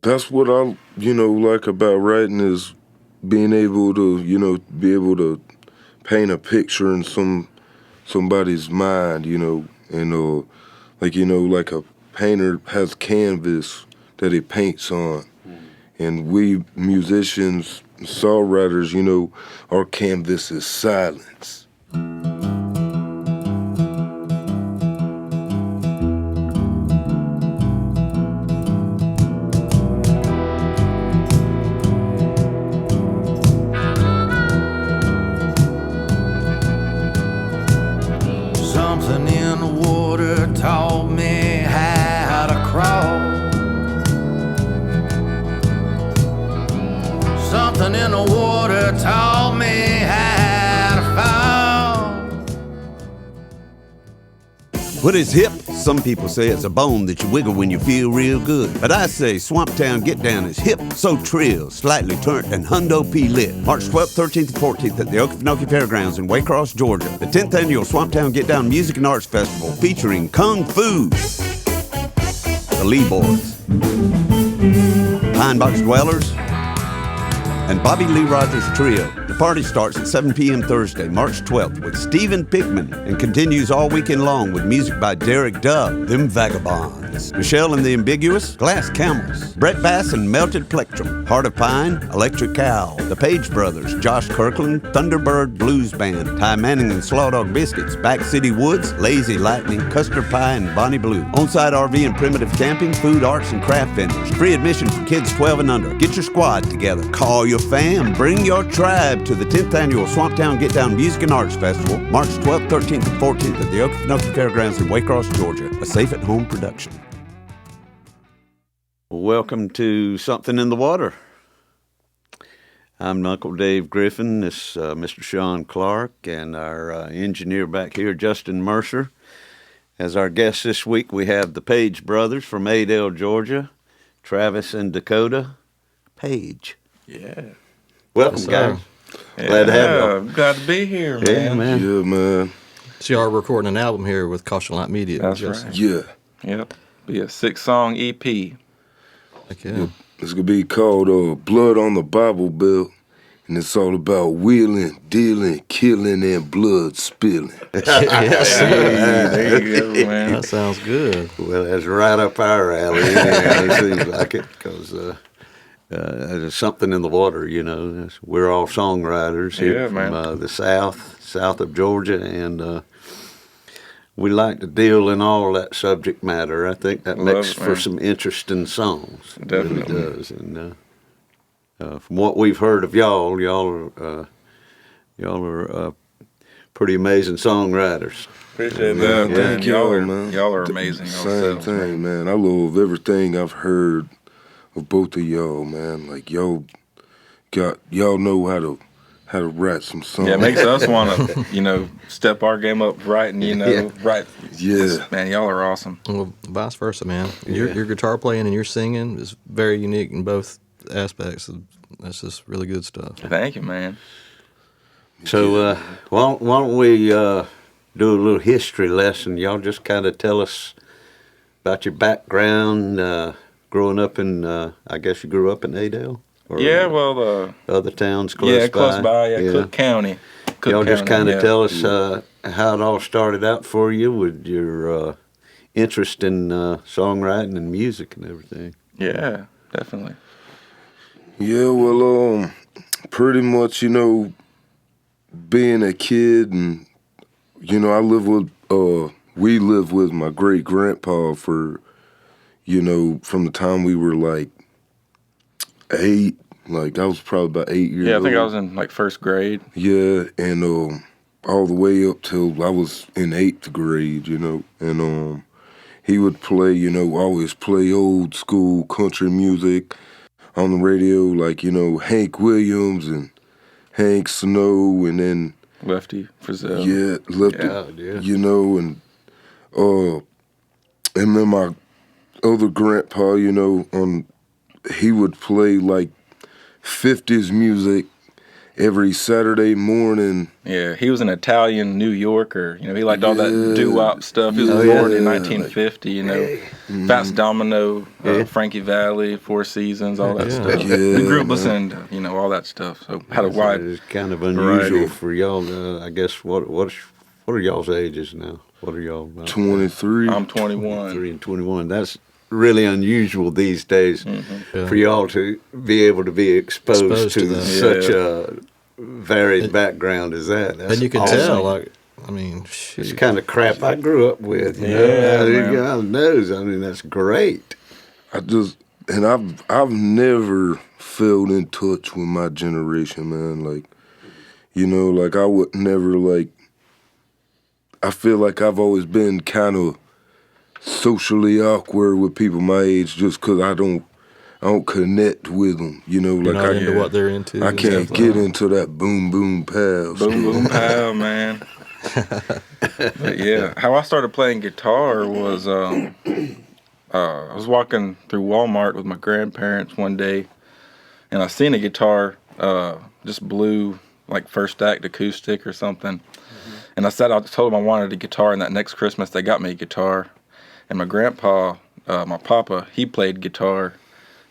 that's what I, like about writing is being able to, be able to paint a picture in somebody's mind, and like a painter has canvas that he paints on, and we musicians, songwriters, our canvas is silence. Something in the water taught me how to crawl. Something in the water taught me how to fall. What is hip? Some people say it's a bone that you wiggle when you feel real good. But I say Swamptown Get Down is hip, so trill, slightly turnt, and hundo P lit. March 12th, 13th, and 14th at the Okefenokee Fairgrounds in Waycross, Georgia. The 10th Annual Swamptown Get Down Music and Arts Festival featuring Kung Fu, the Lee Boys, Pine Box Dwellers, and Bobby Lee Rogers Trio. The party starts at 7 p.m. Thursday, March 12th with Stephen Pickman and continues all weekend long with music by Derek Dove, Them Vagabonds, Michelle and the Ambiguous, Glass Camels, Brett Bass and Melted Plectrum, Heart of Pine, Electric Cow, The Page Brothers, Josh Kirkland, Thunderbird Blues Band, Ty Manning and Slaw Dog Biscuits, Back City Woods, Lazy Lightning, Custer Pie, and Bonnie Blue. On-site RV and primitive camping, food, arts, and craft vendors. Free admission for kids 12 and under. Get your squad together. Call your fam. Bring your tribe to the 10th Annual Swamptown Get Down Music and Arts Festival, March 12th, 13th, and 14th at the Okefenokee Fairgrounds in Waycross, Georgia. A safe at home production. Welcome to Something in the Water. I'm Uncle Dave Griffin. This Mr. Sean Clark and our engineer back here, Justin Mercer. As our guests this week, we have the Page Brothers from Adel, Georgia, Travis and Dakota Page. Yeah. Welcome, guys. Yeah, Glad to have you. Glad to be here, man. Yeah, man. Yeah, man. So y'all are recording an album here with Caution Light Media. That's right. Yeah. Yep. Be a 6-song EP. Heck yeah. It's going to be called Blood on the Bible Belt, and it's all about wheeling, dealing, killing, and blood spilling. Yes. There you go, man. That sounds good. Well, that's right up our alley. It seems like it, because there's something in the water, We're all songwriters here from the south of Georgia, and we like to deal in all that subject matter. I think that makes for some interesting songs. Definitely. It really does. And from what we've heard of y'all are pretty amazing songwriters. Appreciate that. Yeah, thank y'all, man. Y'all are amazing. Same thing, man. I love everything I've heard of both of y'all, man. Like y'all know how to write some songs. Yeah, it makes us want to, step our game up writing, right. Yeah. Man, y'all are awesome. Well, vice versa, man. Your guitar playing and your singing is very unique in both aspects. That's just really good stuff. Thank you, man. So why don't we do a little history lesson? Y'all just kind of tell us about your background, growing up in, I guess you grew up in Adel? Or other towns close by? Close by, Cook County. Y'all just kind of tell us how it all started out for you with your interest in songwriting and music and everything. Yeah, definitely. Yeah, well, pretty much, being a kid and, we lived with my great-grandpa for, from the time we were like 8, like I was probably about 8 years old. Yeah, I think I was in first grade. Yeah, and all the way up till I was in 8th grade, and he would play, always play old school country music on the radio, like, Hank Williams and Hank Snow, and then Lefty Frizzell. Yeah, Lefty, and then my other grandpa, he would play like 50s music every Saturday morning. Yeah, he was an Italian New Yorker. You know, he liked all that doo-wop stuff. He was born in 1950, you know. Fats Domino, Frankie Valli, Four Seasons, all that stuff. Yeah, We grew up listening to, you know, all that stuff. So had a wide It's kind of unusual variety. for y'all. I guess what are y'all's ages now? What are y'all? 23. I'm 21. 3 and 21. That's really unusual these days for y'all to be able to be exposed to that. such a varied background as that. That's And you can awesome. tell, like, I mean, shoot. It's kind of crap I grew up with. You Yeah, know? man. God knows. I mean, that's great. I've never felt in touch with my generation, man. Like, you know, like I would never like. I feel like I've always been kind of socially awkward with people my age, just 'cause I don't connect with them. You know, You're like not I into what they're into. I and can't stuff get like into that boom boom pow. Boom, boom, pow, man. But yeah, how I started playing guitar was I was walking through Walmart with my grandparents one day, and I seen a guitar, just blue, like first act acoustic or something. And I told them I wanted a guitar, and that next Christmas they got me a guitar. And my grandpa, my papa, he played guitar.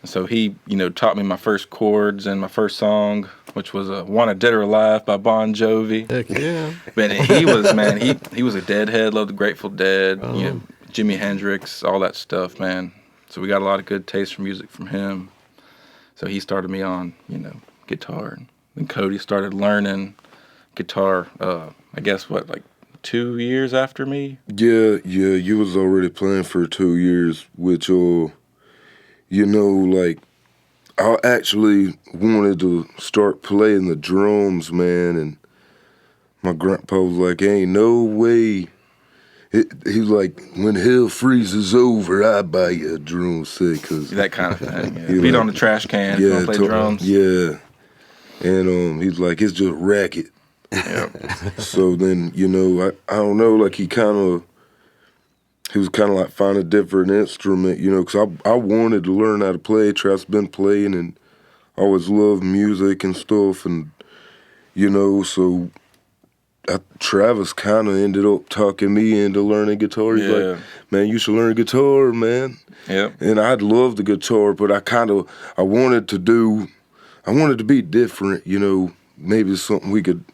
And so he, you know, taught me my first chords and my first song, which was Wanted Dead or Alive by Bon Jovi. Heck yeah. But he was, man, he was a Deadhead, loved the Grateful Dead, you know, Jimi Hendrix, all that stuff, man. So we got a lot of good taste for music from him. So he started me on, you know, guitar. And then Cody started learning guitar, I guess, like 2 years after me? Yeah, you was already playing for 2 years, which, you know, like, I actually wanted to start playing the drums, man, and my grandpa was like, ain't no way. He was like, when hell freezes over, I buy you a drum set, 'cause That kind of thing. Yeah. He Beat like- on the trash can, you want to play drums. Yeah, and he's like, it's just racket. Yep. So then, you know, I don't know, like he was kind of like find a different instrument, you know, because I wanted to learn how to play. Travis been playing and always loved music and stuff, and you know, so Travis kind of ended up talking me into learning guitar. He's like, man, you should learn guitar, man. Yep. And I'd love the guitar, but I wanted to be different, you know, maybe something we could,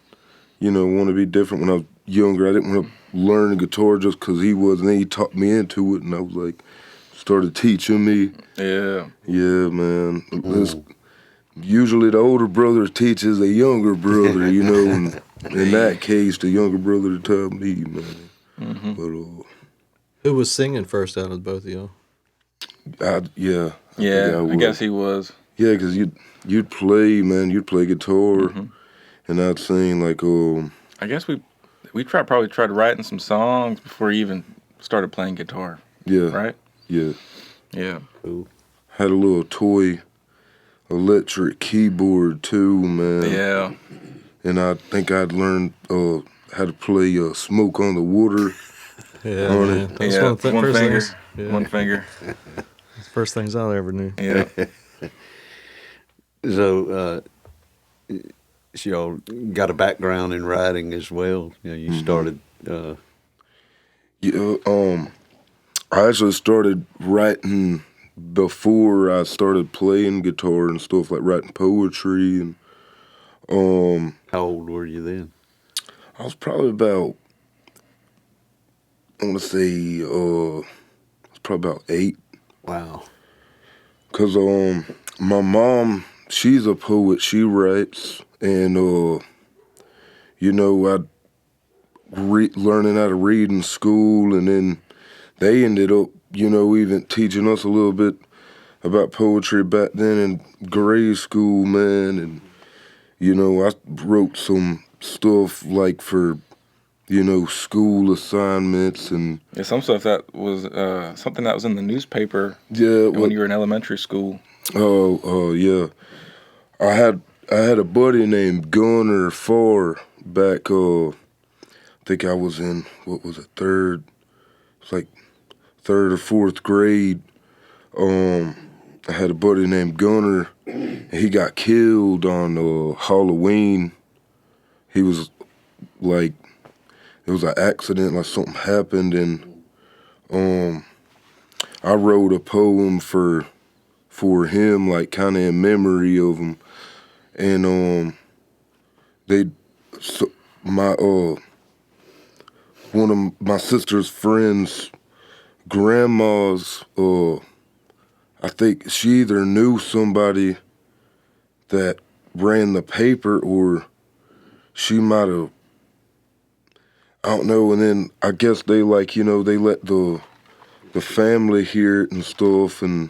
you know, want to be different. When I was younger, I didn't want to learn the guitar just because he was, and then he taught me into it, and I was like, started teaching me. Yeah. Yeah, man. Usually the older brother teaches the younger brother, you know, and in that case, the younger brother taught me, man. Mm-hmm. But, Who was singing first out of both of y'all? I I guess he was. Yeah, because you'd play, man, you'd play guitar, and I'd sing, like, I guess we probably tried writing some songs before he even started playing guitar. yeah. Right? Yeah. Yeah. Had a little toy electric keyboard, too, man. Yeah. And I think I'd learned how to play Smoke on the Water. Yeah, On man. it. That's Yeah. one of the One first finger. things. Yeah. One finger. First things I ever knew. Yeah. So y'all got a background in writing as well. You know, you started. Yeah, I actually started writing before I started playing guitar and stuff, like writing poetry. And How old were you then? I was probably about, I want to say, I was probably about 8. Wow. Cause my mom, she's a poet. She writes, and you know, I learning how to read in school, and then they ended up, you know, even teaching us a little bit about poetry back then in grade school, man. And you know, I wrote some stuff like for, you know, school assignments and Yeah, some stuff that was something that was in the newspaper yeah. when you were in elementary school. Yeah. I had a buddy named Gunner Farr back. I think I was in third. It's like 3rd or 4th grade. I had a buddy named Gunner, he got killed on Halloween. He was like, it was an accident, like something happened, and I wrote a poem for him, like kind of in memory of him, and one of my sister's friends' grandma's, I think she either knew somebody that ran the paper or she might have, I don't know, and then I guess they like, they let the family hear it and stuff, and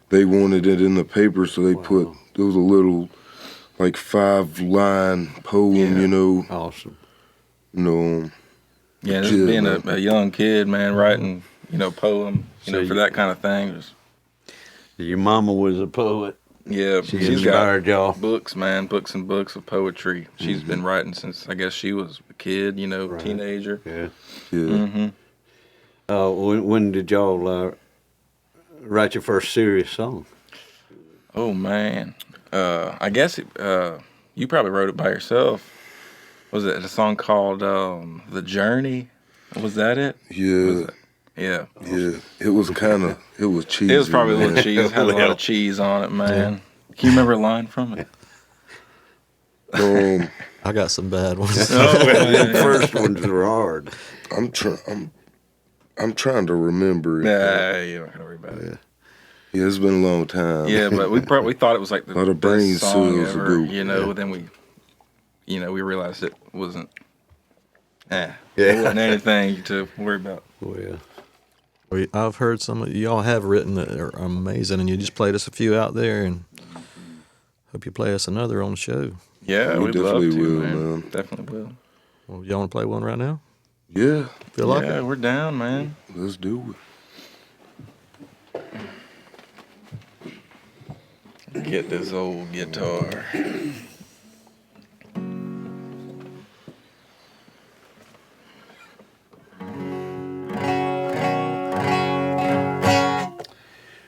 they wanted it in the paper, so they put, there was a little, like 5-line poem, Awesome. Yeah, just being a young kid, man, writing, poem, for that kind of thing. Your mama was a poet. Yeah, She's got inspired y'all. books, man, books and books of poetry. She's been writing since, I guess, she was a kid, teenager. Yeah. Yeah. When did y'all write your first serious song? Oh, man. I guess you probably wrote it by yourself. Was it a song called The Journey? Was that it? Yeah. Yeah. Yeah. It was cheesy. It was probably a man. little cheese. It had a lot of cheese on it, man. Can you remember a line from it? I got some bad ones. The first ones were hard. I'm trying to remember it. Nah, you don't have to worry about it. Yeah, it's been a long time. Yeah, but we thought it was like the lot of brain best song cells ever, ago. Then we realized it wasn't. It wasn't anything to worry about. Oh, yeah. I've heard some of y'all have written that are amazing, and you just played us a few out there, and hope you play us another on the show. Yeah, We we'd love definitely to, will, man. man. Definitely will. Well, y'all want to play one right now? Yeah, Feel like Yeah, it? we're down, man. let's do it. Get this old guitar.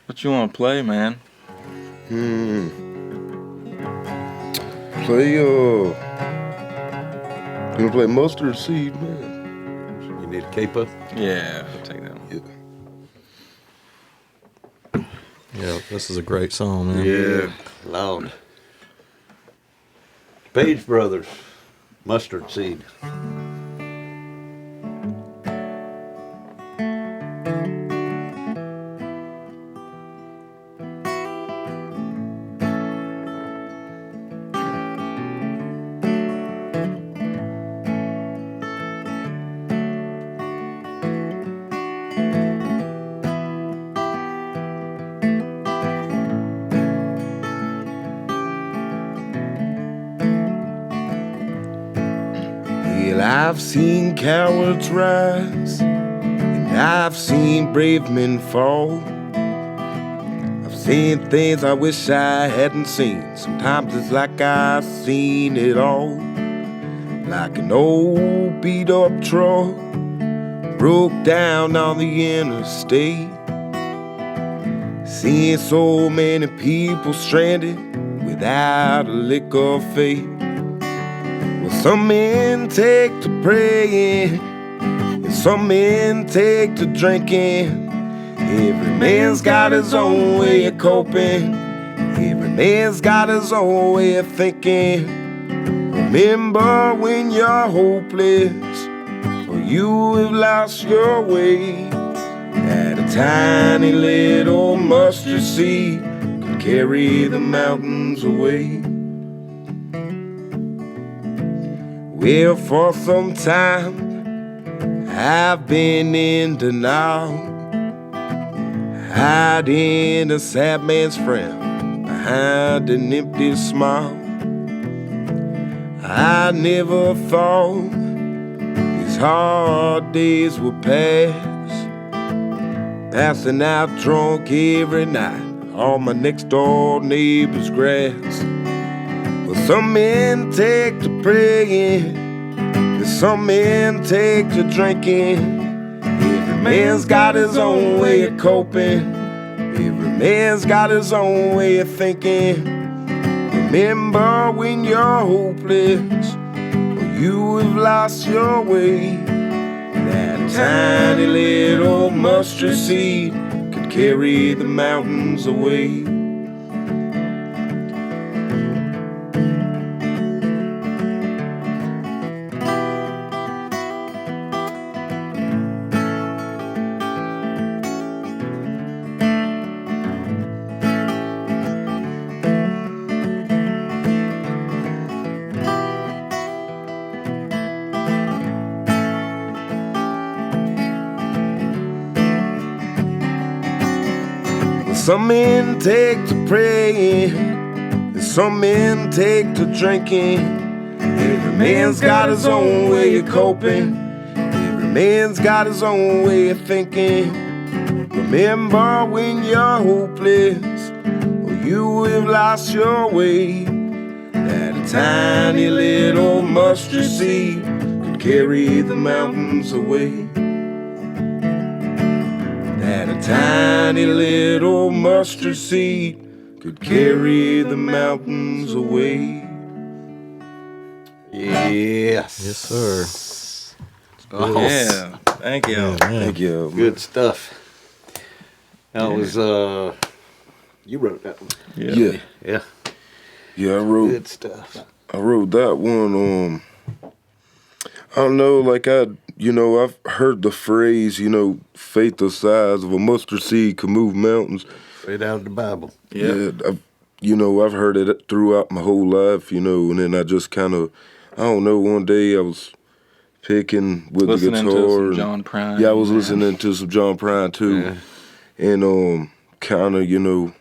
What you want to play, man? Play, you wanna play Mustard Seed, man? You need a capo? Yeah, I'll take that one. Yeah. Yeah, this is a great song, man. Yeah. Loud. Page Brothers, Mustard Seed. Well, I've seen cowards rise, and I've seen brave men fall. I've seen things I wish I hadn't seen. Sometimes it's like I've seen it all. Like an old beat-up truck broke down on the interstate. Seeing so many people stranded without a lick of faith. Well, some men take to praying, and some men take to drinking. Every man's got his own way of coping. Every man's got his own way of thinking. Remember when you're hopeless, or you have lost your way, that a tiny little mustard seed could carry the mountains away. Well, for some time I've been in denial, hiding a sad man's frown behind an empty smile. I never thought these hard days would pass, passing out drunk every night on my next door neighbor's grass. Well, some men take to praying, and some men take to drinking. Every man's got his own way of coping. Every man's got his own way of thinking. Remember when you're hopeless, or you have lost your way. That tiny little mustard seed could carry the mountains away. Some men take to praying, and some men take to drinking. Every man's got his own way of coping. Every man's got his own way of thinking. Remember when you're hopeless, or you have lost your way, that a tiny little mustard seed could carry the mountains away. That a tiny little mustard seed could carry the mountains away. Yes. Yes, sir. Oh, Yeah, thank you. Yeah, man. Thank you. good stuff. That was, you wrote that one. Yeah. Yeah. Yeah, I wrote Good stuff. that one. I don't know, like I've heard the phrase, faith the size of a mustard seed can move mountains. Straight out of the Bible. Yeah, I've heard it throughout my whole life, and then I just kind of, I don't know, one day I was picking with Listening the to guitar. some and- John Prine. Yeah, I was listening to some John Prine too. Yeah. And kind of,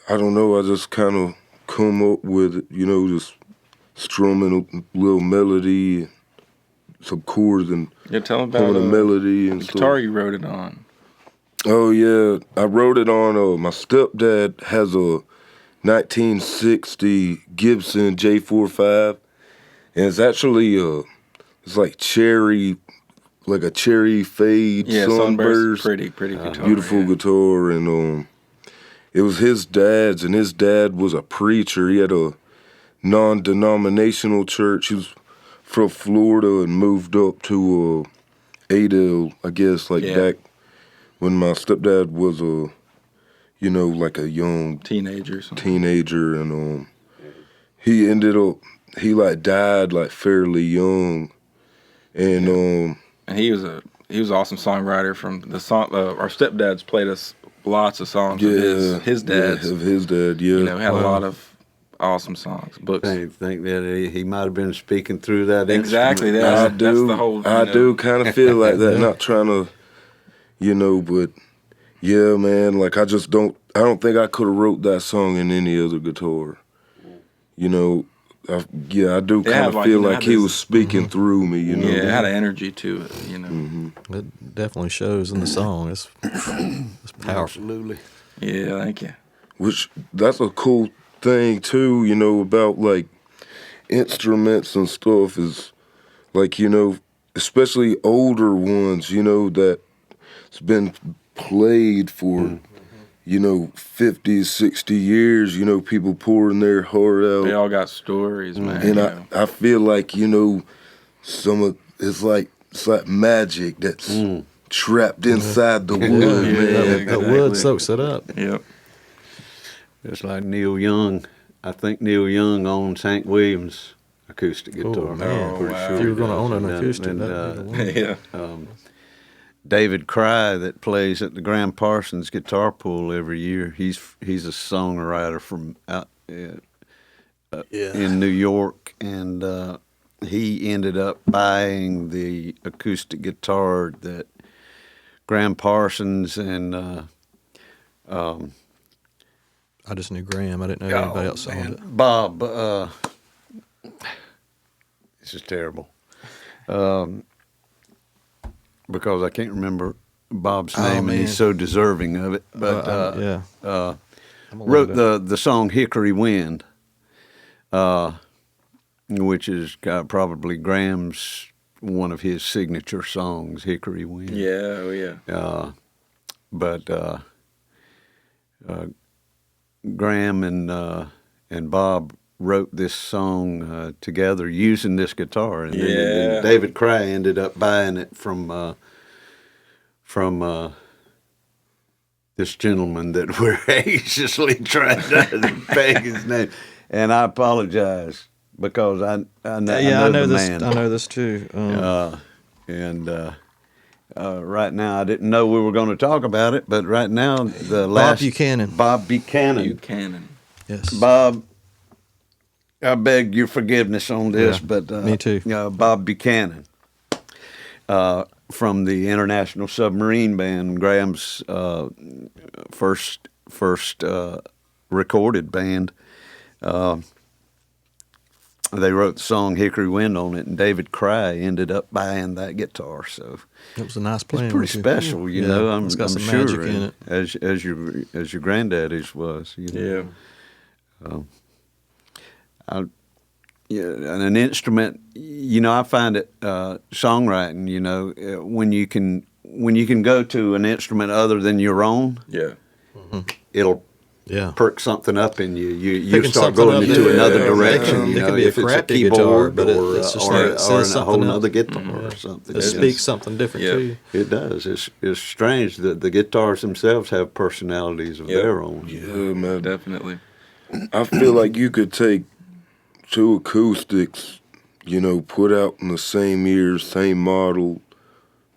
I don't know, I just kind of come up with it, just strumming a little melody, some chords, and Yeah, tell them about humming a melody and the stuff. guitar you wrote it on. Oh yeah, I wrote it on. My stepdad has a 1960 Gibson J45, and it's actually it's like a cherry fade Yeah, sunburst, pretty guitar. beautiful yeah. guitar, and it was his dad's, and his dad was a preacher. He had a non-denominational church. He was from Florida and moved up to Adel, I guess, like Yeah. back when my stepdad was like a young Teenager or something. teenager, and he died like fairly young, and And he was an awesome songwriter. From the song, our stepdads played us lots of songs of his dad's. of his dad, yeah. Had a lot of awesome songs, books. I think that he might have been speaking through that Exactly, instrument. that's the whole. I do kind of feel like that. Not trying to, but yeah, man. Like I don't think I could have wrote that song in any other guitar. I do They kind of have, like, feel had like he this- was speaking through me. Yeah, it had an energy to it. It definitely shows in the song. It's powerful. Absolutely. Yeah, thank you. Which that's a cool thing too, about like instruments and stuff is like, especially older ones, that's been played for, 50, 60 years, people pouring their heart out. They all got stories, man. And I feel like, some of it's like magic that's trapped inside the wood, Yeah, man. that wood soaks it up. Yep. Just like Neil Young. I think Neil Young owns Hank Williams' acoustic guitar. man. I'm pretty wow. sure If you were he going to does. own an And, acoustic, and, that'd be the one. Yeah. David Cry that plays at the Graham Parsons Guitar Pool every year. He's a songwriter from out in New York, and he ended up buying the acoustic guitar that Graham Parsons and I just knew Graham. I didn't know anybody else owned it. Bob. This is terrible. Because I can't remember Bob's name, and he's man. so deserving of it. But Yeah. I'm gonna wrote look it up. the song "Hickory Wind," which is probably Graham's one of his signature songs, "Hickory Wind." Yeah, oh yeah. But Graham and and Bob wrote this song together using this guitar, and Yeah. then David Cry ended up buying it from this gentleman that we're anxiously trying to beg his name. And I apologize because I know the this. man. I know this too. Right now, I didn't know we were going to talk about it, but right now, Bob Buchanan. Bob Buchanan. Buchanan. Yes. Bob, I beg your forgiveness on this, Yeah, but me too. Bob Buchanan from the International Submarine Band, Graham's first recorded band. They wrote the song "Hickory Wind" on it, and David Cry ended up buying that guitar. So It was a nice playing. it's pretty special, you know. I'm it's got some sure, magic in it. as your granddaddy's was. You know. Yeah. And an instrument, you know, I find it songwriting. You know, when you can go to an instrument other than your own, Yeah. it'll Yeah. perk something up in you. You Picking start something going up, into yeah, another yeah, direction. yeah. You It know, could be a if it's a crappy keyboard guitar, but or, it's just or, like it or says in a something whole else. other guitar or something. It speaks something different Yeah. too. It does. It's strange that the guitars themselves have personalities of Yeah. their own. Yeah, man. Definitely. I feel like you could take two acoustics, you know, put out in the same year, same model,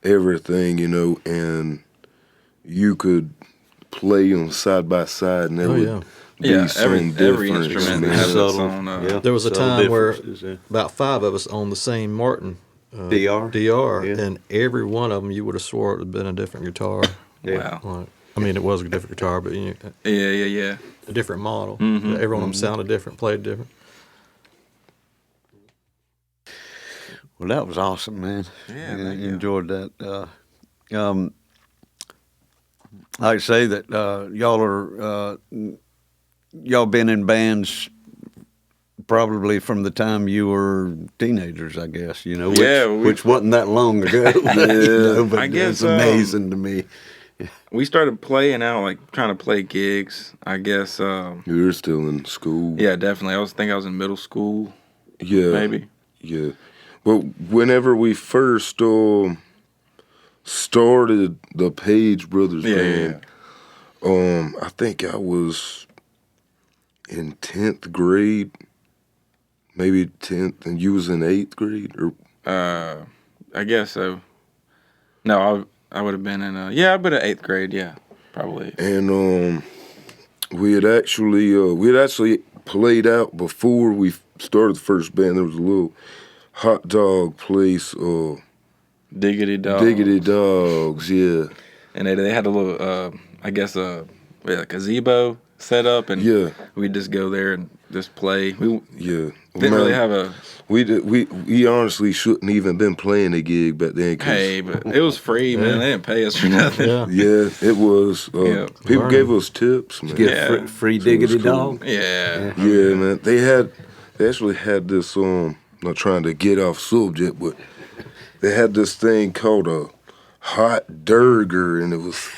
everything, you know, and you could play them side by side, and there Oh, would yeah. be Yeah, some every difference, instrument man. has its Subtle, own. yeah. There was a Subtle time where differences, yeah. about 5 of us on the same Martin DR? DR, Yeah. and every one of them you would have swore it had been a different guitar. Yeah. Wow. Like, I mean, it was a different guitar, but you know, Yeah. a different model. Mhm. Every one of them sounded different, played different. Well, that was awesome, man. Yeah, I thank you. enjoyed that. Like I say that y'all been in bands probably from the time you were teenagers, I guess. You know, which, Yeah, which wasn't that long ago. you know, but I guess, it's amazing to me. We started playing out, like trying to play gigs. I guess. You were still in school. Yeah, definitely. I think I was in middle school, Yeah. maybe. Yeah. But whenever we first started the Page Brothers band, I think I was in 10th grade, maybe 10th, and you was in 8th grade? Or I guess so. No, I would have been in. I've been in 8th grade. Yeah, probably. And we had actually played out before we started the first band. There was a little hot dog place, Diggity Dog. Diggity Dogs, yeah. And they had a little, I guess, a gazebo set up, and Yeah. we'd just go there and just play. We Yeah. didn't really have a. We honestly shouldn't even been playing a gig back then. 'Cause, Hey, but it was free, man. They didn't pay us for nothing. Yeah. yeah, it was. Yeah. People Learning. gave us tips, man. Get Yeah. free So it was diggity cool. dog. Yeah. Yeah, man. They actually had this not trying to get off subject, but they had this thing called a hot burger, and it was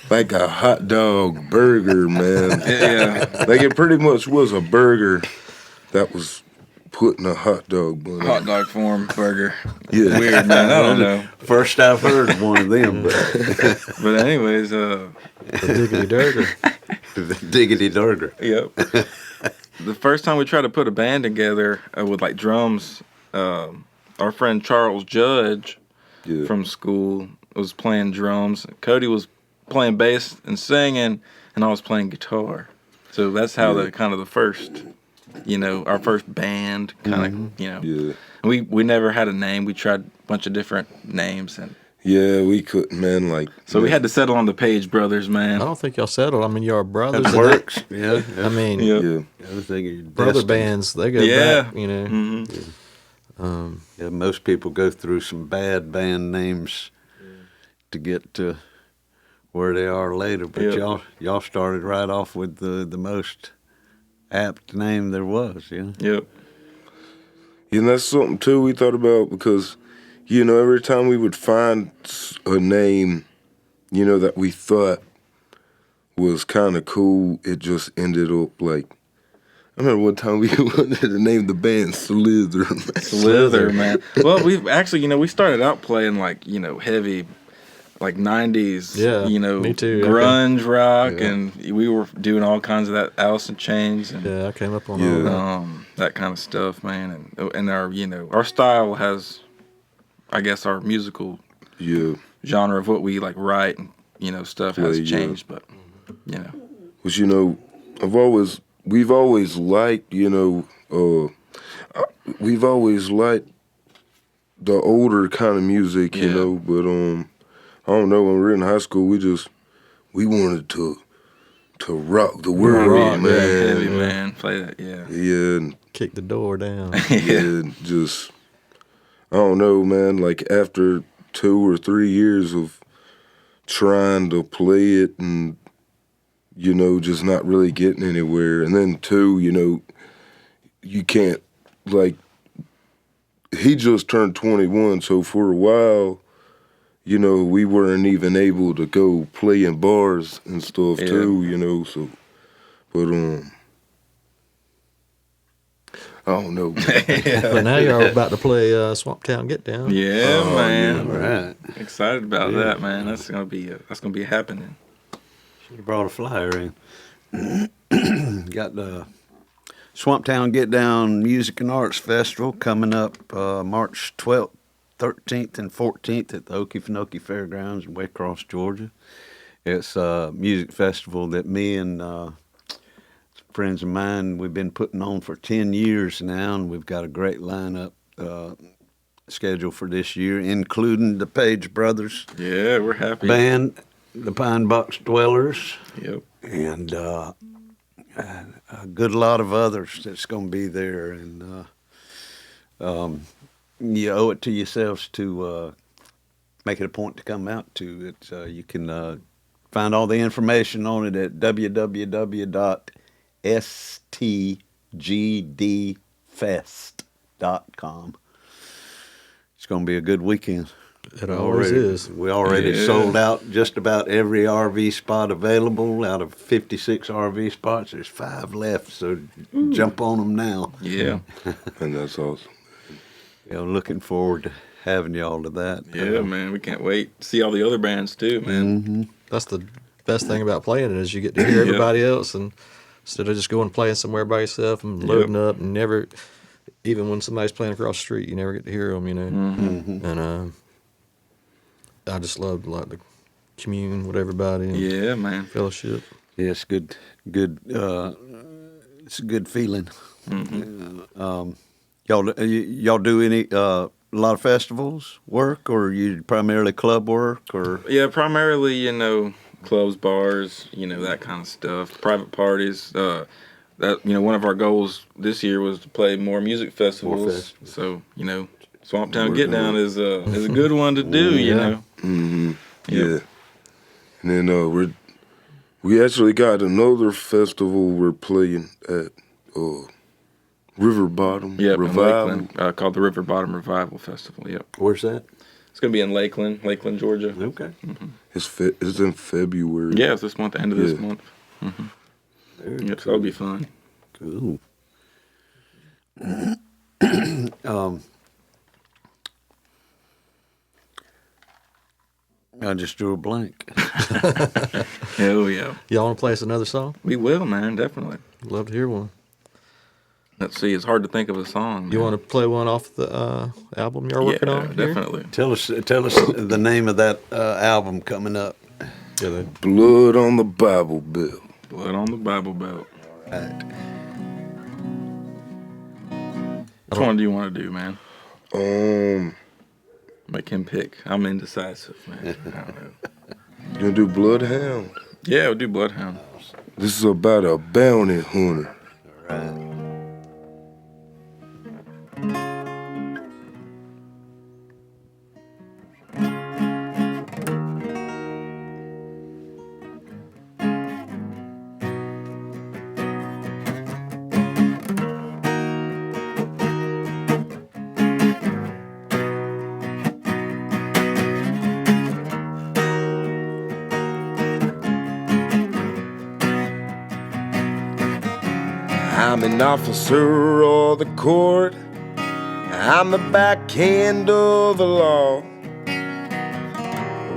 like a hot dog burger, man. Yeah. Like it pretty much was a burger that was put in a hot dog bun. Hot dog form burger. Yeah. Weird, man. I don't know. First I've heard of one of them, but But anyways, The Diggity Durger. the diggity durger. yep. The first time we tried to put a band together with like drums, our friend Charles Judge Yeah. from school was playing drums. Cody was playing bass and singing, and I was playing guitar. So that's how the kind of the first, our first band kind of, Yeah. We never had a name. We tried a bunch of different names, and Yeah, we couldn't, man. Like, so we had to settle on the Page Brothers, I man. don't think y'all settled. I mean, y'all are brothers. That and works. Yeah. I mean, Yeah. Yeah. I was thinking brother destined. bands, they go Yeah. back, you know. Mm-hmm. Yeah, most people go through some bad band names to get to where they are later, but Yep. y'all started right off with the most apt name there was. Yeah. Yep. And that's something, too, we thought about because, every time we would find a name, that we thought was kind of cool, it just ended up like, I remember one time we wanted to name the band Slither. Slither, man. Well, we've actually, we started out playing like, heavy, like 90s, Yeah, me too. grunge rock, Yeah. and we were doing all kinds of that Alice in Chains and Yeah, I came up on Yeah. all that. that kind of stuff, man. And our, our style has, I guess, our musical Yeah. genre of what we like write and, stuff has Yeah. changed, but, Which, we've always liked, we've always liked the older kind of music, Yeah. but I don't know, when we were in high school, we wanted to rock the world, rock, man. heavy, man. Play that, yeah. Yeah, and Kick the door down. and just, I don't know, man, like after 2 or 3 years of trying to play it and, just not really getting anywhere. And then 2, you can't, like, he just turned 21, so for a while, we weren't even able to go play in bars and stuff too, so, but, I don't know. But now you're about to play Swamp Town Get Down. Yeah, man. All right. Excited about that, man. That's gonna be happening. Should have brought a flyer in. Got the Swamp Town Get Down Music and Arts Festival coming up March 12th, 13th, and 14th at the Okefenokee Fairgrounds in Waycross, Georgia. It's a music festival that me and some friends of mine, we've been putting on for 10 years now, and we've got a great lineup scheduled for this year, including the Page Brothers Yeah, we're happy. Band, the Pine Box Dwellers, Yep. and a good lot of others that's going to be there. And you owe it to yourselves to make it a point to come out to it. You can find all the information on it at www.stgdfest.com. It's going to be a good weekend. It always is. We already sold out just about every RV spot available. Out of 56 RV spots, there's 5 left, so jump on them now. Yeah. And that's awesome. Looking forward to having y'all to that. Yeah, man. We can't wait to see all the other bands too, man. Mm-hmm. That's the best thing about playing it is you get to hear everybody else, and instead of just going and playing somewhere by yourself and loading up and never, even when somebody's playing across the street, you never get to hear them, Mm-hmm. And I just love like the commune with everybody and Yeah, man. fellowship. Yeah, it's good. It's a good feeling. Mm-hmm. Y'all do any a lot of festivals work, or you primarily club work, or? Yeah, primarily, clubs, bars, that kind of stuff. Private parties. That one of our goals this year was to play more music festivals. So, Swamp Town Get Down is a good one to do, Mm-hmm. Yep. Yeah. And then we actually got another festival we're playing at River Bottom Yep, in Revival. Lakeland, called the River Bottom Revival Festival. Yep. Where's that? It's going to be in Lakeland, Georgia. Okay. It's in February. Yeah, it's this month, the end of this Yeah. month. Very Yep, so that'll be fun. Cool. I just drew a blank. Hell yeah. Y'all want to play us another song? We will, man, definitely. Love to hear one. Let's see, it's hard to think of a song. You want to play one off the album you're working on? here? Definitely. Tell us the name of that album coming up. Yeah, Blood on the Bible Belt. Blood on the Bible Belt. Right. Which one do you want to do, man? Make him pick. I'm indecisive, man. I don't know. You gonna do Bloodhound? Yeah, we'll do Bloodhound. This is about a bounty hunter. All right. I'm an officer of the court. I'm the backhand of the law.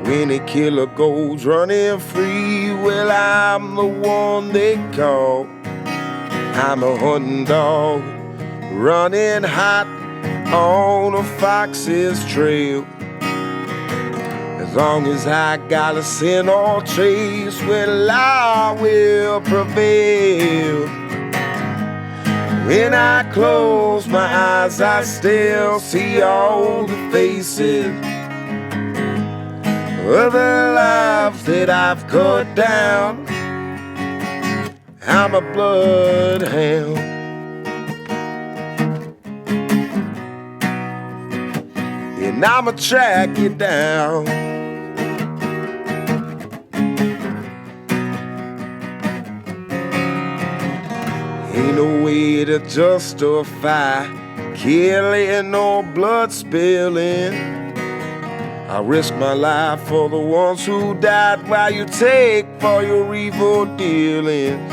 When a killer goes running free, well, I'm the one they call. I'm a hunting dog, running hot on a fox's trail. As long as I got a scent or trace, well, I will prevail. When I close my eyes, I still see all the faces of the lives that I've cut down. I'm a bloodhound. And I'ma track you down. Ain't no way to justify killing or blood spilling. I risk my life for the ones who died while you take for your evil dealings.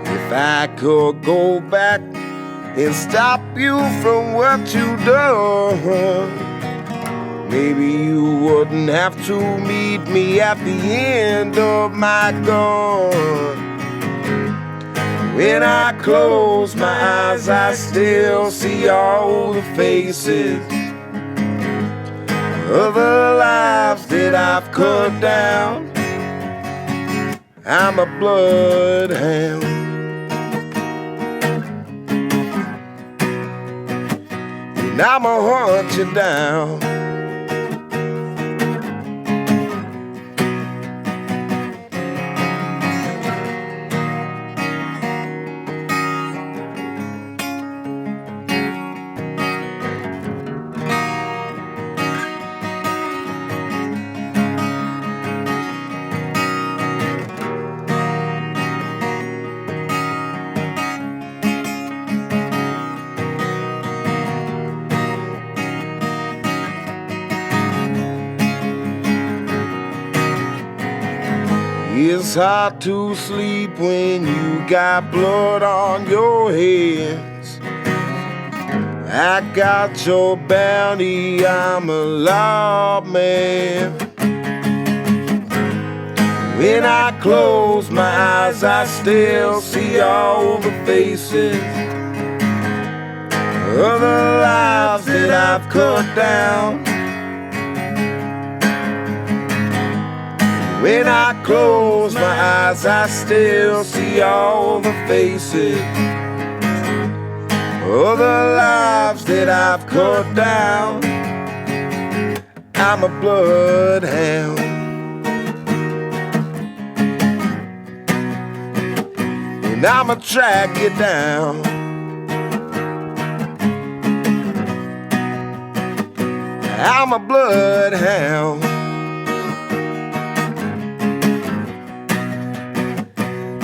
If I could go back and stop you from what you done, maybe you wouldn't have to meet me at the end of my gun. When I close my eyes, I still see all the faces of the lives that I've cut down. I'm a bloodhound. And I'ma hunt you down. It's hard to sleep when you got blood on your hands. I got your bounty, I'm a lawman. When I close my eyes, I still see all the faces of the lives that I've cut down. When I close my eyes, I still see all the faces of the lives that I've cut down. I'm a bloodhound. And I'ma track you down. I'm a bloodhound.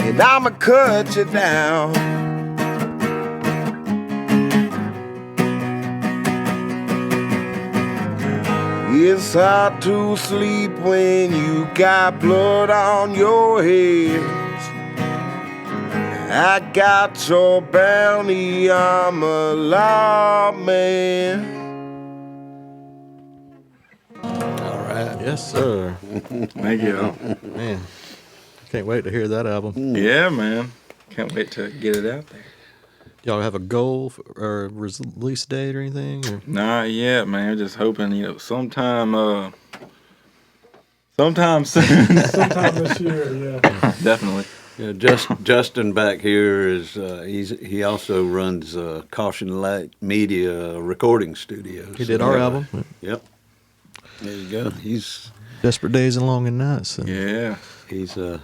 And I'ma cut you down. It's hard to sleep when you got blood on your hands. I got your bounty, I'm a lawman. All right. Yes, sir. Thank you. Man, can't wait to hear that album. Yeah, man. Can't wait to get it out there. Y'all have a goal or release date or anything? Or? Not yet, man. Just hoping, sometime soon. Sometime this year, yeah. Definitely. Yeah, Justin back here is he also runs Caution Light Media recording studios. He did our album. Yep. There you go. He's Desperate Days and Long and Nights. And Yeah. he's a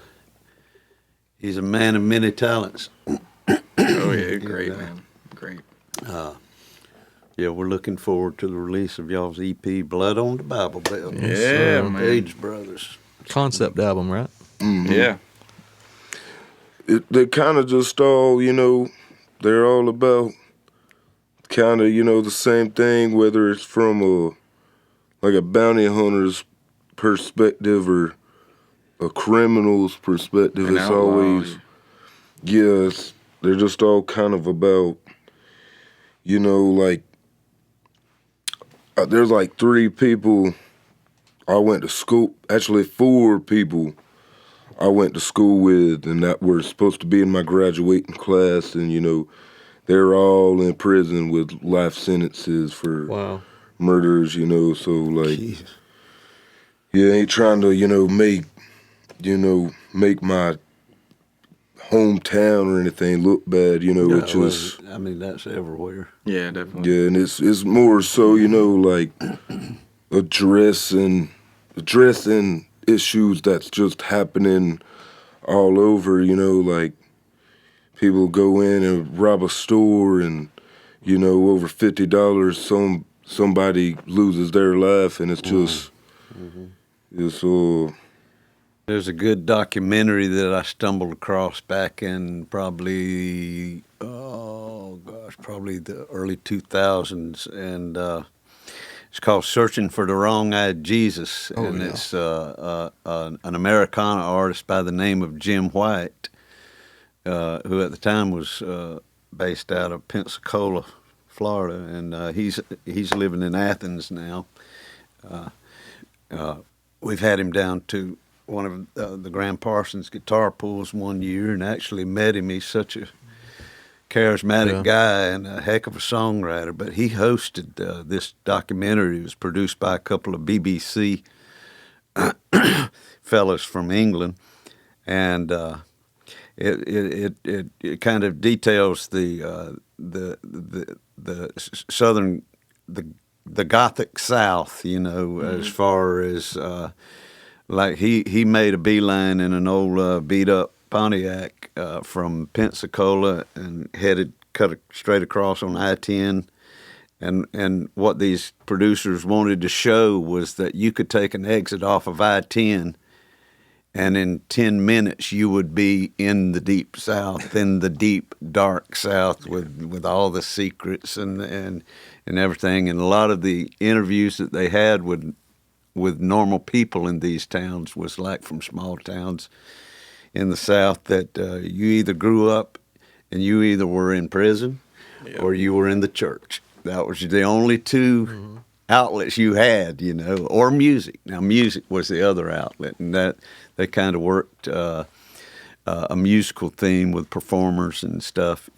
man of many talents. Oh, yeah. Great, man. Great. Yeah, we're looking forward to the release of y'all's EP, Blood on the Bible Belt. Yeah, man. Page Brothers. concept album, right? Mm-hmm. Yeah. They kind of just all, they're all about kind of, the same thing, whether it's from a bounty hunter's perspective or a criminal's perspective. An It's outlaw. always, yes, they're just all kind of about, you know, like, there's like 3 people I went to school, actually 4 people I went to school with, and that were supposed to be in my graduating class, and, you know, they're all in prison with life sentences for Wow. murders, you know, so, like, Jesus. yeah, ain't trying to, make my hometown or anything look bad, you know, it's just, I mean, that's everywhere. Yeah, definitely. yeah, and it's more so, you know, like, addressing issues that's just happening all over, you know, like, people go in and rob a store and, you know, over $50, somebody loses their life, and it's just, it's There's a good documentary that I stumbled across back in probably the early 2000s, and it's called "Searching for the Wrong-Eyed Jesus," and it's an Americana artist by the name of Jim White, who at the time was based out of Pensacola, Florida, and he's living in Athens now. We've had him down to one of the Graham Parsons guitar pools one year and actually met him. He's such a charismatic guy and a heck of a songwriter. But he hosted this documentary. It was produced by a couple of BBC fellas from England, and it kind of details the southern the Gothic South, you know, as far as like he made a beeline in an old beat up Pontiac from Pensacola and cut straight across on I-10. And what these producers wanted to show was that you could take an exit off of I-10, and in 10 minutes you would be in the deep South, in the deep dark South, with all the secrets and everything. And a lot of the interviews that they had with normal people in these towns was like from small towns in the South that you either grew up and you either were in prison or you were in the church. That was the only 2 outlets you had, you know, or music. Now, music was the other outlet, and that they kind of worked a musical theme with performers and stuff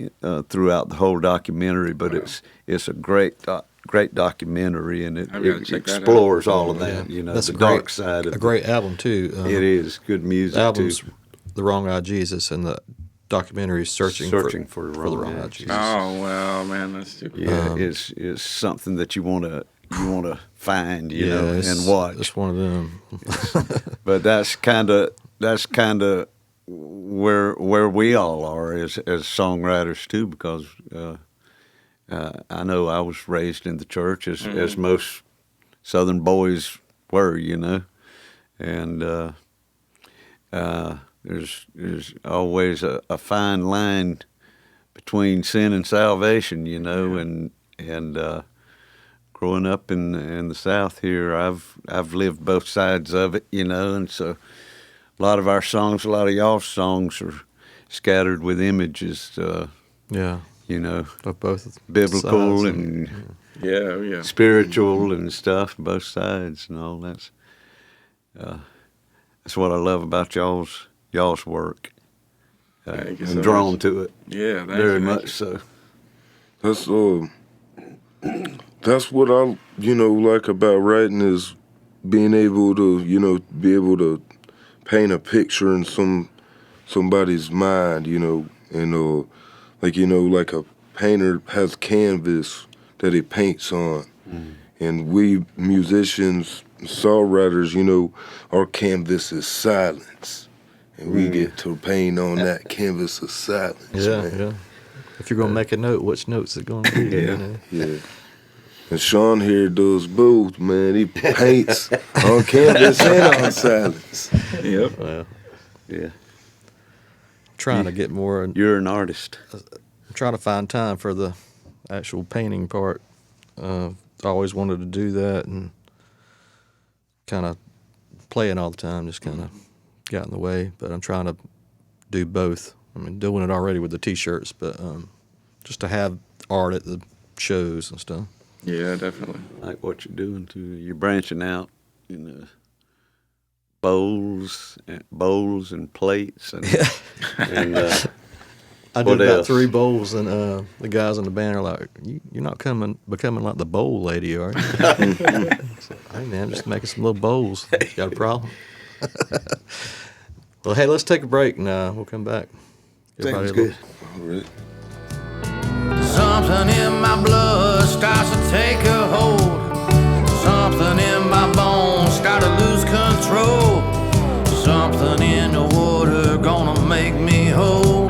throughout the whole documentary. But it's a great documentary, and it explores all of that. You know, that's the a dark side of great album too. It is good music. The album's too. The Wrong-Eyed Jesus, and the documentary is Searching for the Wrong-Eyed Jesus. Oh wow, man, that's super cool. Yeah, it's something that you want to find, you know, and watch. It's one of them. But that's kind of where we all are as songwriters too, because I know I was raised in the church as most Southern boys were, you know, and there's always a fine line between sin and salvation, you know, and growing up in the South here, I've lived both sides of it, you know, and so a lot of our songs, a lot of y'all's songs are scattered with images, you know, of both biblical and spiritual and stuff, both sides and all that. That's what I love about y'all's work. I'm drawn to it. Yeah, very much so. That's what I, like about writing is being able to, paint a picture in somebody's mind, and like a painter has canvas that he paints on, and we musicians, songwriters, our canvas is silence, and we get to paint on that canvas of silence. Yeah. If you're gonna make a note, which note's it gonna be? Yeah. And Sean here does both, man. He paints on canvas and on silence. Yep. Well, yeah. Trying to get more. You're an artist. I'm trying to find time for the actual painting part. I always wanted to do that, and kind of playing all the time just kind of got in the way. But I'm trying to do both. I mean, doing it already with the T-shirts, but just to have art at the shows and stuff. Yeah, definitely. Like what you're doing too. You're branching out in the bowls and plates and and I what did about else? 3 bowls, and the guys in the band are like, "You're not becoming like the bowl lady, are you?" So, hey man, I'm just making some little bowls. Got a problem? Well, hey, let's take a break and we'll come back. Sounds Everybody good. All right. Something in my blood starts to take a hold. Something in my bones start to lose control. Something in the water gonna make me whole.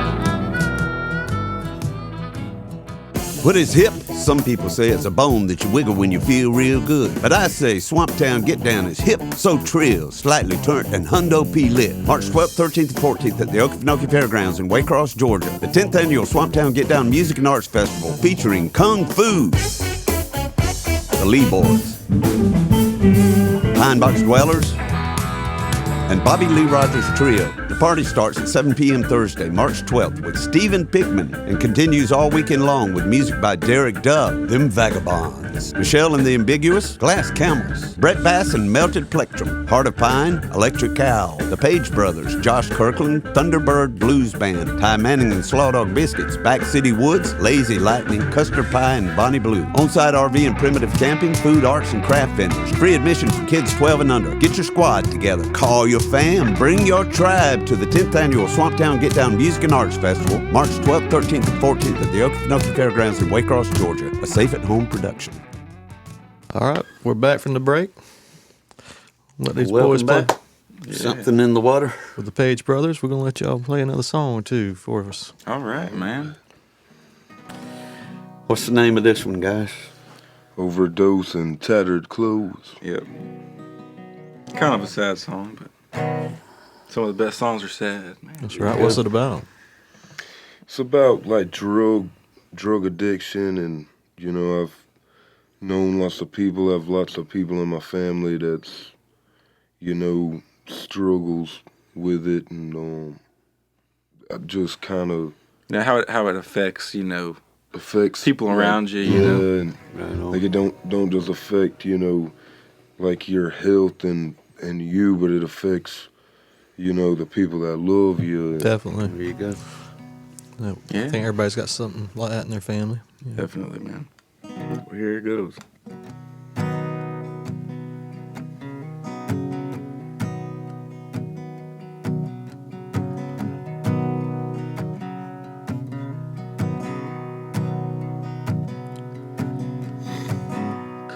What is hip? Some people say it's a bone that you wiggle when you feel real good. But I say Swamp Town Get Down is hip, so trill, slightly turnt, and hundo P lit. March 12th, 13th, and 14th at the Okefenokee Fairgrounds in Waycross, Georgia. The 10th annual Swamp Town Get Down Music and Arts Festival featuring Kung Fu, the Lee Boys, Pine Box Dwellers, and Bobby Lee Rogers Trio. The party starts at 7 p.m. Thursday, March 12th with Stephen Pickman and continues all weekend long with music by Derek Dove, Them Vagabonds, Michelle and the Ambiguous, Glass Camels, Brett Bass and Melted Plectrum, Heart of Pine, Electric Cow, The Page Brothers, Josh Kirkland, Thunderbird Blues Band, Ty Manning and Slaw Dog Biscuits, Back City Woods, Lazy Lightning, Custer Pie, and Bonnie Blue. On-site RV and primitive camping, food, arts, and craft vendors. Free admission for kids 12 and under. Get your squad together. Call your fam. Bring your tribe to the 10th annual Swamp Town Get Down Music and Arts Festival, March 12th, 13th, and 14th at the Okefenokee Fairgrounds in Waycross, Georgia. A safe at home production. All right, we're back from the break. Let these Welcome boys play back. Something in the water. with the Page Brothers. We're gonna let y'all play another song or two for us. All right, man. What's the name of this one, guys? Overdose and Tattered Clothes. Yep. Kind of a sad song, but some of the best songs are sad, man. That's right. What's it about? It's about like drug addiction, and you know, I've known lots of people, have lots of people in my family that's, you know, struggles with it, and I just kind of Now, how it affects, you know, affects people around you, you know. and like it don't just affect, you know, like your health and you, but it affects, you know, the people that love you. And Definitely. There you go. Yeah. Yeah. I think everybody's got something like that in their family. Yeah. Definitely, man. Well, here it goes.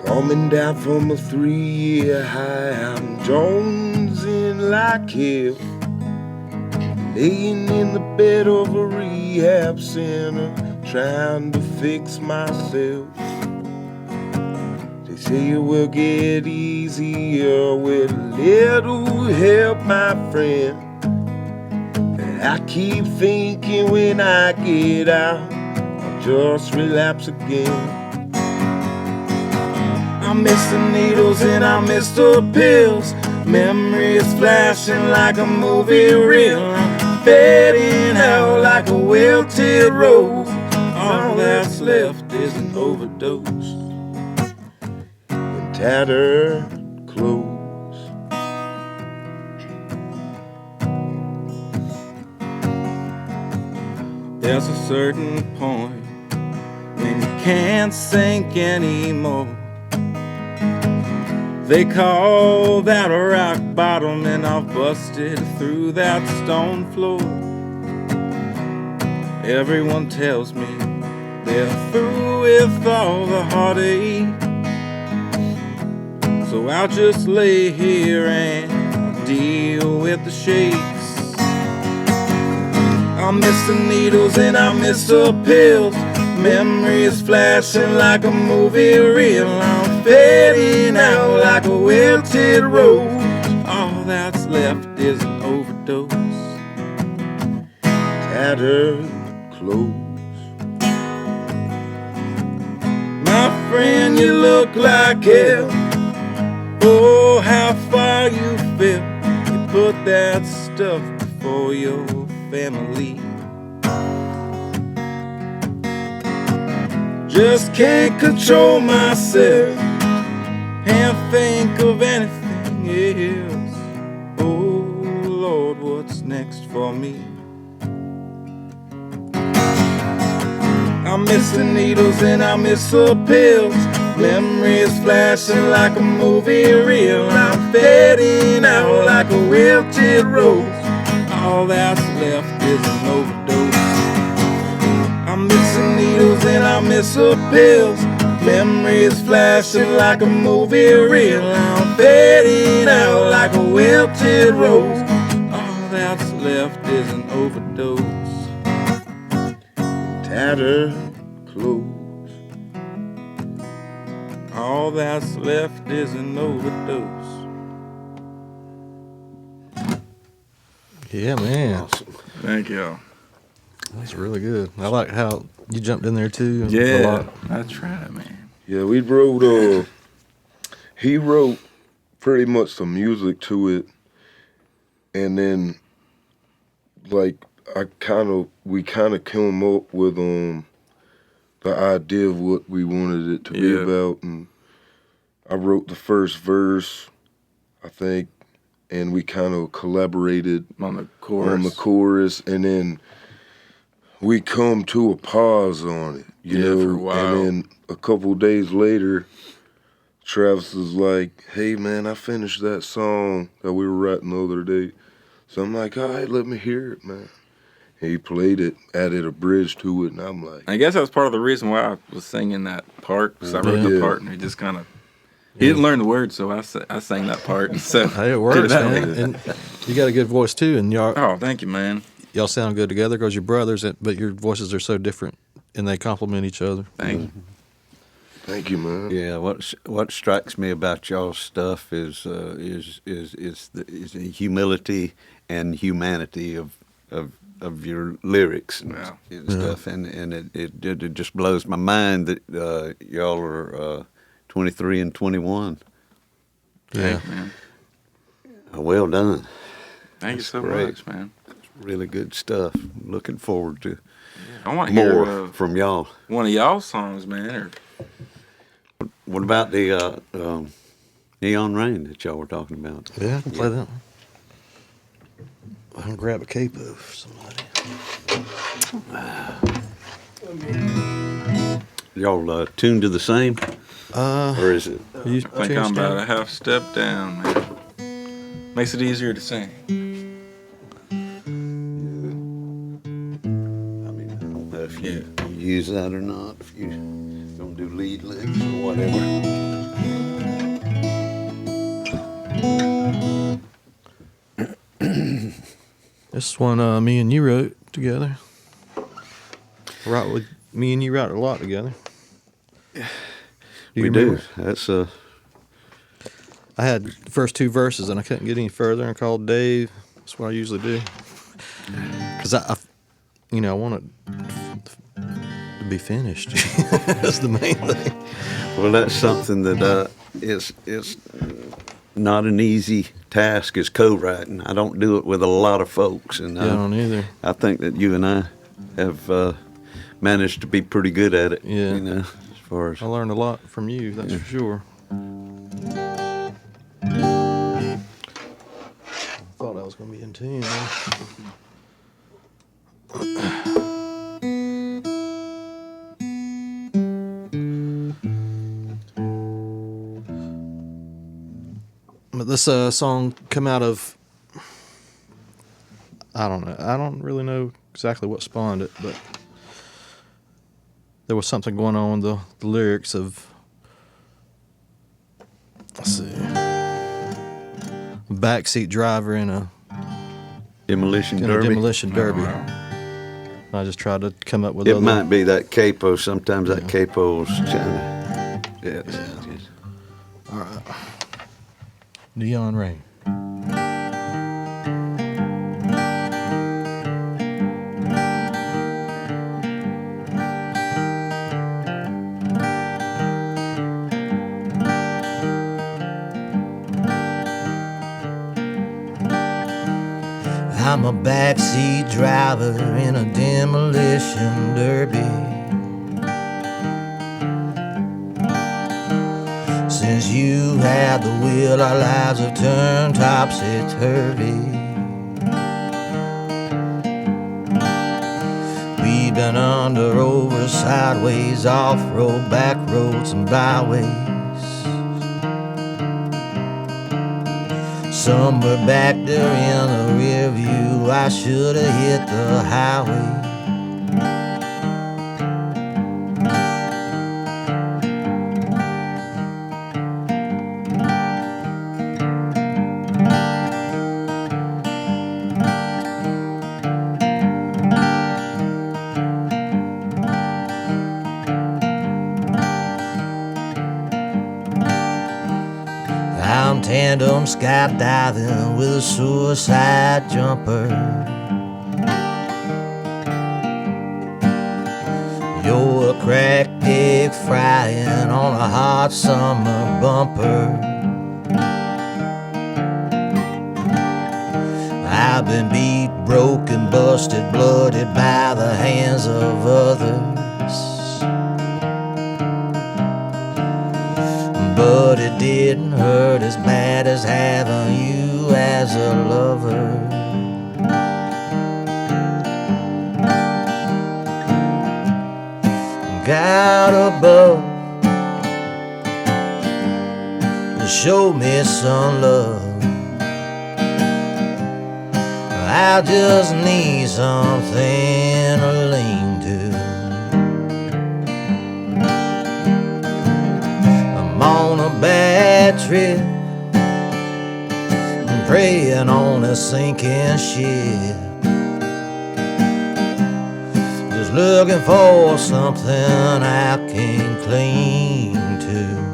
Coming down from a 3-year high, I'm jonesing like hell, laying in the bed of a rehab center, trying to fix myself. They say it will get easier with a little help, my friend. And I keep thinking when I get out, I'll just relapse again. I miss the needles and I miss the pills. Memories flashing like a movie reel. I'm fading out like a wilted rose. All that's left is an overdose and tattered clothes. There's a certain point when you can't sink anymore. They call that a rock bottom, and I've busted through that stone floor. Everyone tells me they're through with all the heartache, so I'll just lay here and deal with the shakes. I miss the needles and I miss the pills. Memories flashing like a movie reel. I'm fading out like a wilted rose. All that's left is an overdose. Tattered clothes. My friend, you look like hell. Oh, how far you fell. You put that stuff before your family. just can't control myself. Can't think of anything else. Oh Lord, what's next for me? I miss the needles and I miss the pills. Memories flashing like a movie reel. I'm fading out like a wilted rose. All that's left is an overdose. I miss the needles and I miss the pills. Memories flashing like a movie reel. I'm fading out like a wilted rose. All that's left is an overdose. Tattered clothes. All that's left is an overdose. Yeah, man. Awesome. Thank you. That's really good. I like how you jumped in there too. A Yeah, lot. that's right, man. Yeah, we wrote. He wrote pretty much some music to it, and then like we kind of came up with the idea of what we wanted it to be about, and I wrote the first verse, I think, and we kind of collaborated On the chorus. and then we come to a pause on it, you know, for a while. and then a couple days later, Travis was like, "Hey man, I finished that song that we were writing the other day." So I'm like, "All right, let me hear it, man." And he played it, added a bridge to it, and I'm like, I guess that's part of the reason why I was singing that part, because I wrote the Yeah. part and he just kind of, he didn't learn the words, so I sang that part. And so Hey, it works, man. And you got a good voice too, and Oh, thank you, man. y'all sound good together because you're brothers, but your voices are so different, and they complement each other. Thank you. "Thank you, man." Yeah, what strikes me about y'all's stuff is the humility and humanity of your lyrics and, Yeah. and stuff, and it just blows my mind that y'all are 23 and 21. Yeah. Thank you, man. Well done. Thank you so great. much, man. Really good stuff. Looking forward to I want to hear more from y'all. one of y'all's songs, man. Or What about the Neon Rain that y'all were talking about? Yeah, I can play that one. I can grab a capo for somebody. Y'all tuned to the same, or is it? You I think changed I'm about that? a half step down, man. Makes it easier to sing. I mean, I don't know if you use that or not. If you don't do lead licks or whatever. This is one me and you wrote together. Me and you wrote a lot together. We remember? do. That's I had the first two verses and I couldn't get any further and called Dave. That's what I usually do. Because I want it to be finished. That's the main thing. well. That's something that is not an easy task. Is co-writing. I don't do it with a lot of folks, and I don't either. I think that you and I have managed to be pretty good at it. Yeah. You know, as far as I learned a lot from you, that's for sure. I thought I was going to be in tune. Man. But this song come out of, I don't know. I don't really know exactly what spawned it, but there was something going on with the lyrics of, let's see, backseat driver in a demolition derby. derby. I just tried to come up with It other. might be that capo. Sometimes that capo's kind of. Yeah. All right. Neon Rain. I'm a backseat driver in a demolition derby. since you had the wheel, our lives have turned topsy-turvy. We've been under, over, sideways, off-road, back roads, and byways. Somewhere back there in the rear view, I should have hit the highway. I'm tandem skydiving with a suicide jumper. You're a cracked egg frying on a hot summer bumper. I've been beat, broken, busted, blooded by the hands of others. But it didn't hurt as bad as having you as a lover. God above, show me some love. I just need something to lean to. On a bad trip, I'm praying on a sinking ship, just looking for something I can cling to.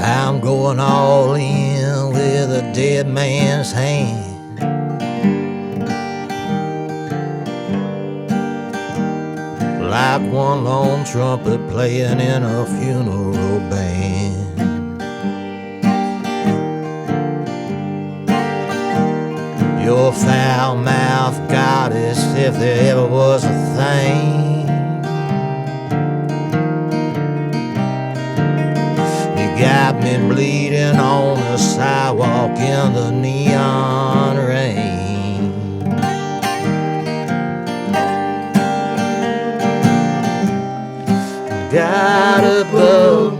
I'm going all in with a dead man's hand. Like one lone trumpet playing in a funeral band. Your foul-mouthed goddess, if there ever was a thing. Got me bleeding on the sidewalk in the neon rain. God above,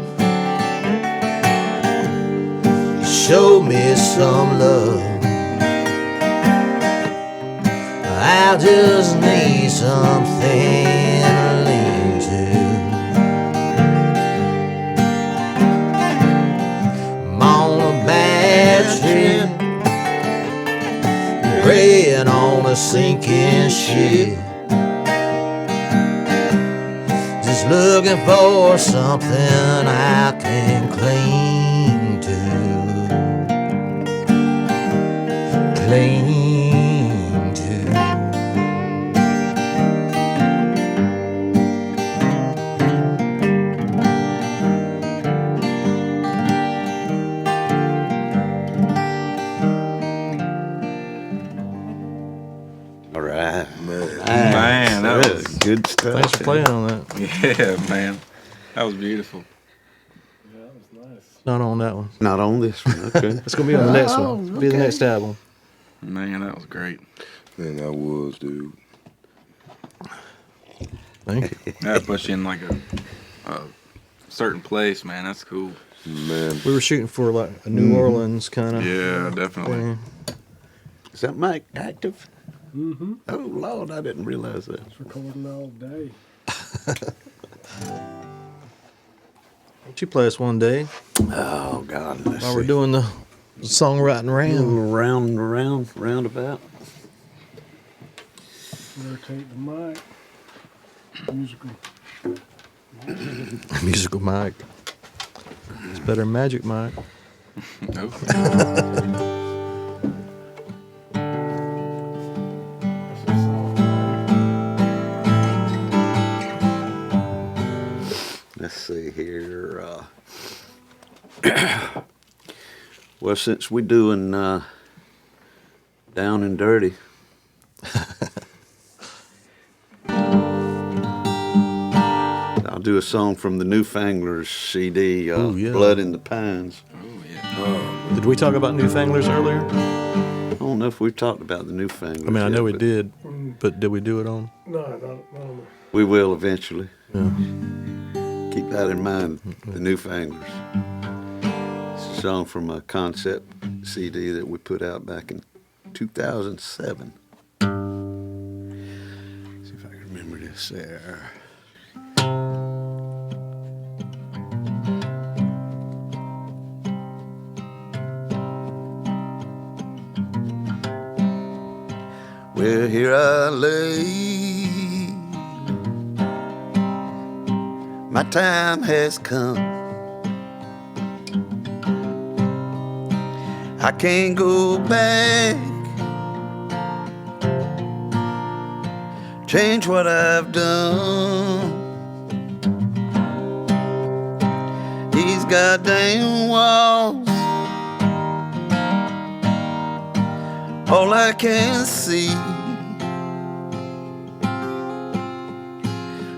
show me some love. I just need something to lean to. Trip, praying on a sinking ship, just looking for something I can cling to. Cling to. All right. Man, that was good stuff. Thanks for playing on that. Yeah, man. That was beautiful. Yeah, that was nice. Not on that one. Not on this one. Okay. It's gonna be on the next one. It'll be the next album. Man, that was great. Man, I was, dude. Thank you. That puts you in like a certain place, man. That's cool. Man, We were shooting for like a New Orleans kind of Yeah, definitely. thing. Is that mic active? Mm-hmm. Oh, Lord, I didn't realize that. It's recording all day. Won't you play us one day Oh, God. Let's while we're see. doing the songwriting round? Roundabout. Rotate the mic. Musical. Musical Mike. It's better than Magic Mike. Nope. Let's see here. Well, since we're doing Down and Dirty, I'll do a song from the Newfanglers CD, Ooh, yeah. Blood in the Pines. Oh yeah. Did we talk about Newfanglers earlier? I don't know if we've talked about the Newfanglers. I mean, I know yet, we but did, but did we do it on? No, no. We will eventually. Yeah. Keep that in mind, the Newfanglers. It's a song from a concept CD that we put out back in 2007. See if I can remember this there. Well, here I lay. My time has come. I can't go back. Change what I've done. These goddamn walls, all I can see,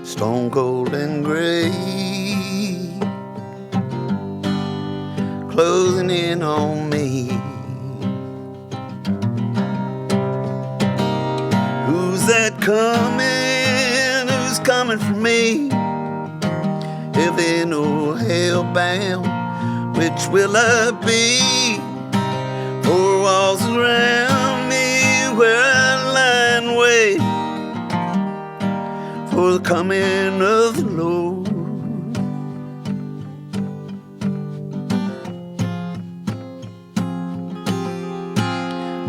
stone cold and gray, closing in on me. Who's that coming? Who's coming for me? Heaven or hell bound, which will I be? Four walls around me where I lie and wait for the coming of the Lord.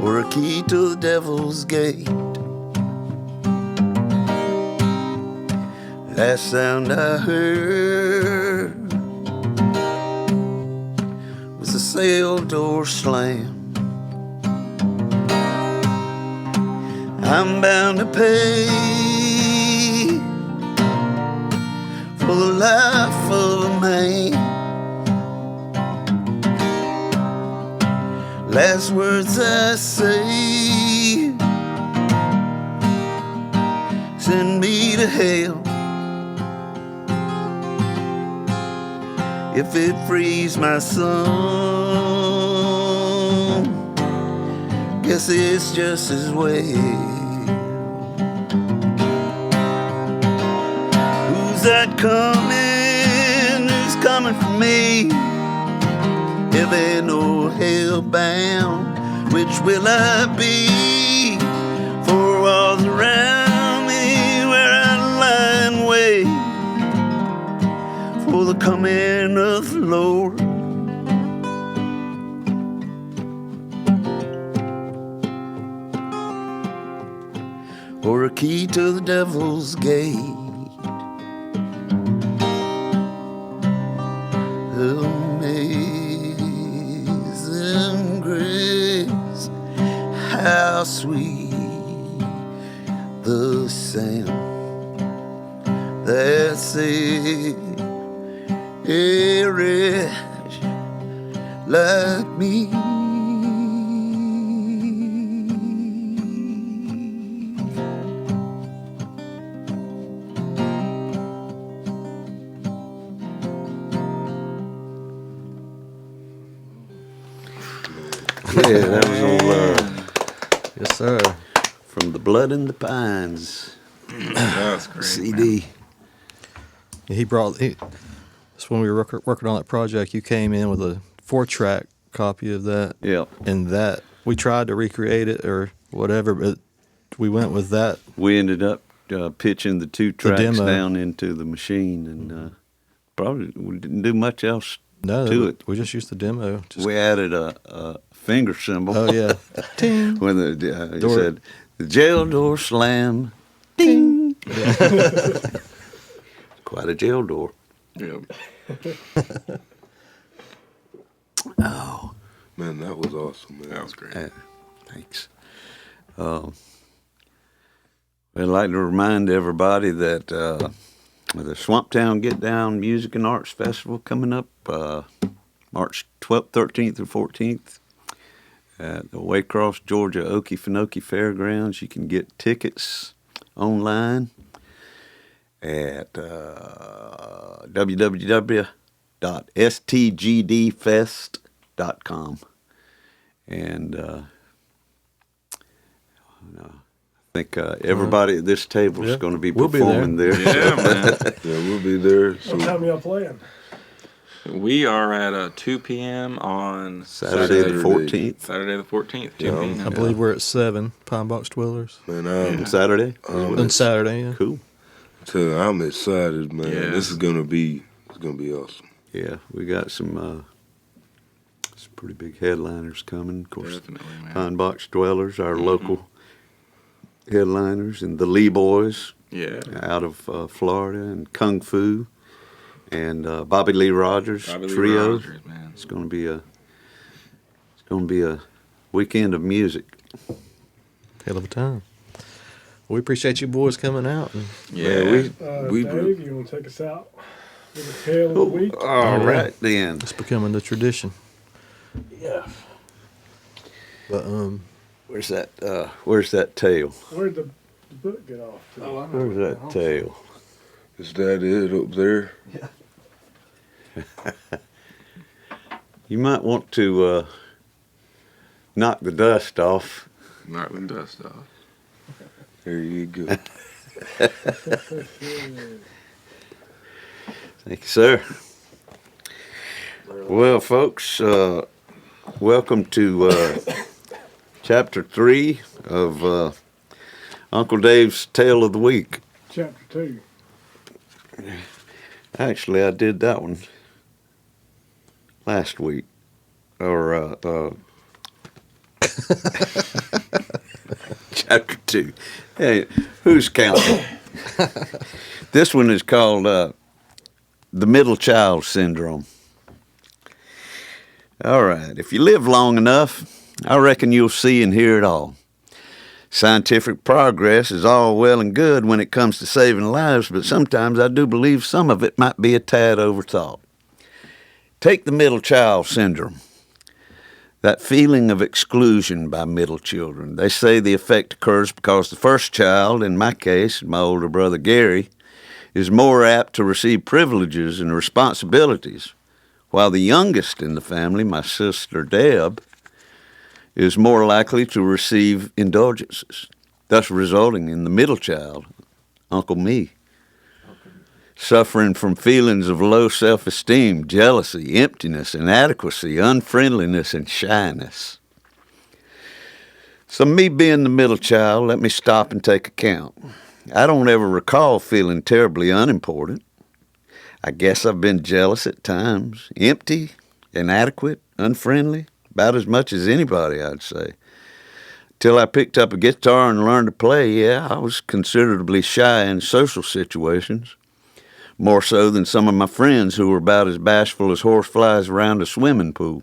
Or a key to the devil's gate. Last sound I heard was a cell door slam. I'm bound to pay for the life of a man. Last words I say, send me to hell. If it frees my son, guess it's just as well. Who's that coming? Who's coming for me? Heaven or hell bound, which will I be? Four walls around me where I lie and wait for the coming of the Lord. Or a key to the devil's gate. Amazing grace, how sweet the sound that saved a wretch like me. Yeah, that was all Yes, sir. from the Blood in the Pines That's great. CD. He brought. That's when we were working on that project. You came in with a 4-track copy of that. Yeah. And that we tried to recreate it or whatever, but we went with that. We ended up pitching the 2 tracks demo. down into the machine, and probably we didn't do much else No, to it. we just used the demo. Just, We added a finger symbol. oh yeah. Ting. When he Door. said, the jail door slam, ding. Quite a jail door. Yeah. Oh, Man, that was awesome, man. That was great. thanks. I'd like to remind everybody that the Swamptown Get Down Music and Arts Festival coming up March 12th, 13th, through 14th at the Waycross, Georgia Okefenokee Fairgrounds. You can get tickets online at www.stgdfest.com. And I think everybody at this table is going to be We'll be performing there. Yeah, man. Yeah, we'll be there. What So time y'all playing? We are at 2 p.m. on Saturday the 14th. Saturday the 14th, 2 Yeah, p.m. I believe we're at 7, Pine Box Dwellers. man, Saturday? On Saturday, yeah. Cool. I'm excited, man. Yeah. This is gonna be awesome. Yeah, we got some pretty big headliners coming. Of course, Definitely, man. Pine Box Dwellers, our local headliners, and the Lee Boys Yeah. out of Florida, and Kung Fu, and Bobby Lee Rogers Bobby Lee trio. Rogers, man. It's going to be a weekend of music. Hell of a time. We appreciate you boys coming out. And Yeah. Man, We- Dave, you want to take us out with a tale of the week? all Yeah. right then. it's becoming the tradition. Yeah. But Where's that tail? Where'd the book get off to? Where's that tail? Is that it up there? You might want to knock the dust off. Knock the dust off. There you go. Thank you, sir. Well, folks, welcome to Chapter 3 of Uncle Dave's Tale of the Week. Chapter 2. Actually, I did that one last week. Or, Chapter 2. Hey, who's counting? This one is called The Middle Child Syndrome. All right, if you live long enough, I reckon you'll see and hear it all. Scientific progress is all well and good when it comes to saving lives, but sometimes I do believe some of it might be a tad overthought. Take the middle child syndrome. That feeling of exclusion by middle children. They say the effect occurs because the first child, in my case, my older brother Gary, is more apt to receive privileges and responsibilities, while the youngest in the family, my sister Deb, is more likely to receive indulgences, thus resulting in the middle child, Uncle Me, suffering from feelings of low self-esteem, jealousy, emptiness, inadequacy, unfriendliness, and shyness. So me being the middle child, let me stop and take account. I don't ever recall feeling terribly unimportant. I guess I've been jealous at times, empty, inadequate, unfriendly, about as much as anybody, I'd say. Till I picked up a guitar and learned to play, yeah, I was considerably shy in social situations. More so than some of my friends who were about as bashful as horseflies around a swimming pool.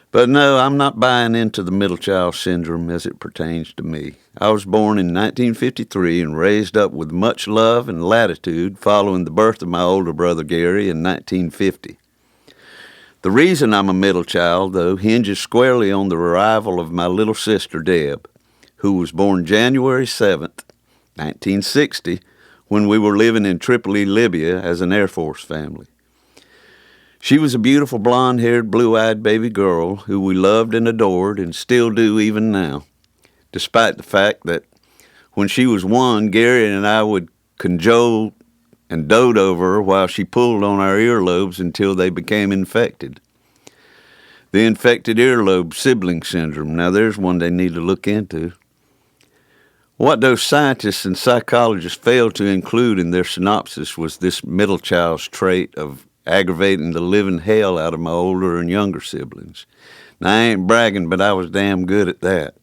But no, I'm not buying into the middle child syndrome as it pertains to me. I was born in 1953 and raised up with much love and latitude following the birth of my older brother Gary in 1950. The reason I'm a middle child, though, hinges squarely on the arrival of my little sister Deb, who was born January 7th, 1960, when we were living in Tripoli, Libya, as an Air Force family. She was a beautiful blonde-haired, blue-eyed baby girl who we loved and adored and still do even now, despite the fact that when she was 1, Gary and I would cajole and dote over her while she pulled on our earlobes until they became infected. The infected earlobe sibling syndrome, now there's one they need to look into. What those scientists and psychologists failed to include in their synopsis was this middle child's trait of aggravating the living hell out of my older and younger siblings. Now, I ain't bragging, but I was damn good at that.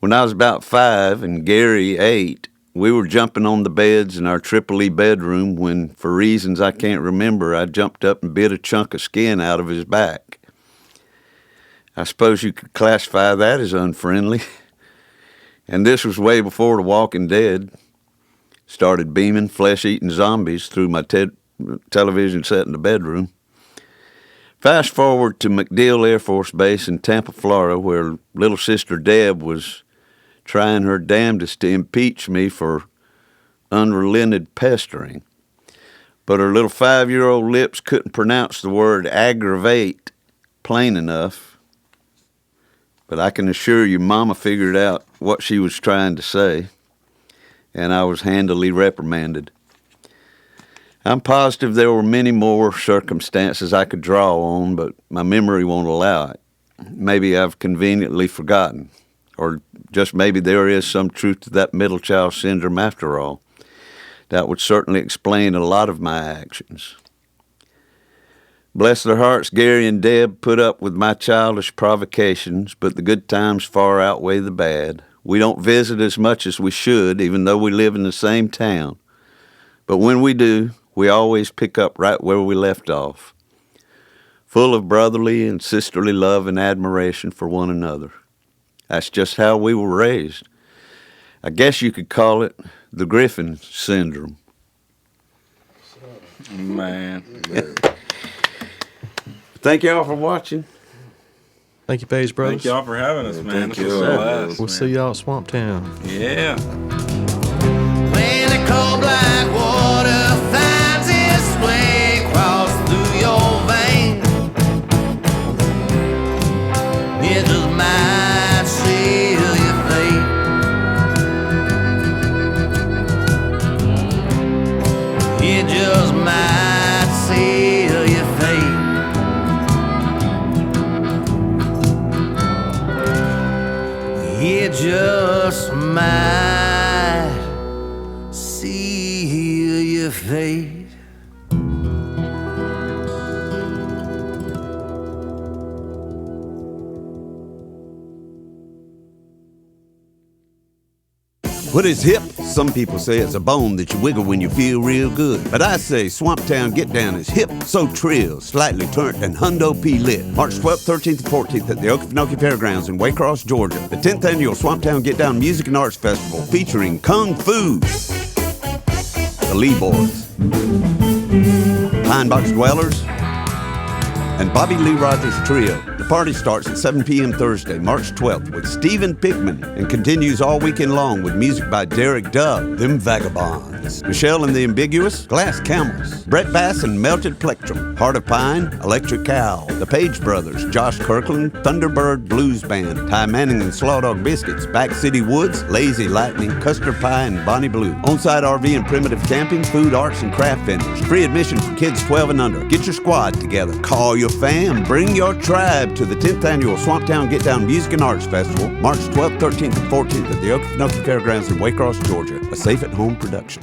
When I was about 5 and Gary 8, we were jumping on the beds in our Triple E bedroom when, for reasons I can't remember, I jumped up and bit a chunk of skin out of his back. I suppose you could classify that as unfriendly. And this was way before The Walking Dead started beaming flesh-eating zombies through my television set in the bedroom. Fast forward to MacDill Air Force Base in Tampa, Florida, where little sister Deb was trying her damnedest to impeach me for unrelented pestering. But her little 5-year-old lips couldn't pronounce the word aggravate plain enough. But I can assure you, Mama figured out what she was trying to say, and I was handily reprimanded. I'm positive there were many more circumstances I could draw on, but my memory won't allow it. Maybe I've conveniently forgotten, or just maybe there is some truth to that middle child syndrome after all. That would certainly explain a lot of my actions. Bless their hearts, Gary and Deb put up with my childish provocations, but the good times far outweigh the bad. We don't visit as much as we should, even though we live in the same town. But when we do, we always pick up right where we left off, full of brotherly and sisterly love and admiration for one another. That's just how we were raised. I guess you could call it the Griffin syndrome. Man. Thank y'all for watching. Thank you, Page Brothers. Thank y'all for having us, man. Thank This was you. a blast, We'll man. see y'all at Swamp Town. Yeah. When the cold black water finds its way across through your veins, it just might seal your fate. It just might seal your fate. It just might seal your fate. What is hip? Some people say it's a bone that you wiggle when you feel real good. But I say Swamp Town Get Down is hip, so trill, slightly turnt, and hundo P lit. March 12th, 13th, and 14th at the Okefenokee Fairgrounds in Waycross, Georgia. The 10th annual Swamp Town Get Down Music and Arts Festival featuring Kung Fu, the Lee Boys, Pine Box Dwellers, and Bobby Lee Rogers Trio. The party starts at 7 p.m. Thursday, March 12th with Stephen Pickman and continues all weekend long with music by Derek Dove, Them Vagabonds, Michelle and the Ambiguous, Glass Camels, Brett Bass and Melted Plectrum, Heart of Pine, Electric Cow, The Page Brothers, Josh Kirkland, Thunderbird Blues Band, Ty Manning and Slaw Dog Biscuits, Back City Woods, Lazy Lightning, Custer Pie, and Bonnie Blue. On-site RV and primitive camping, food, arts, and craft vendors. Free admission for kids 12 and under. Get your squad together. Call your fam. Bring your tribe to the 10th annual Swamp Town Get Down Music and Arts Festival, March 12th, 13th, and 14th at the Okefenokee Fairgrounds in Waycross, Georgia. A safe at home production.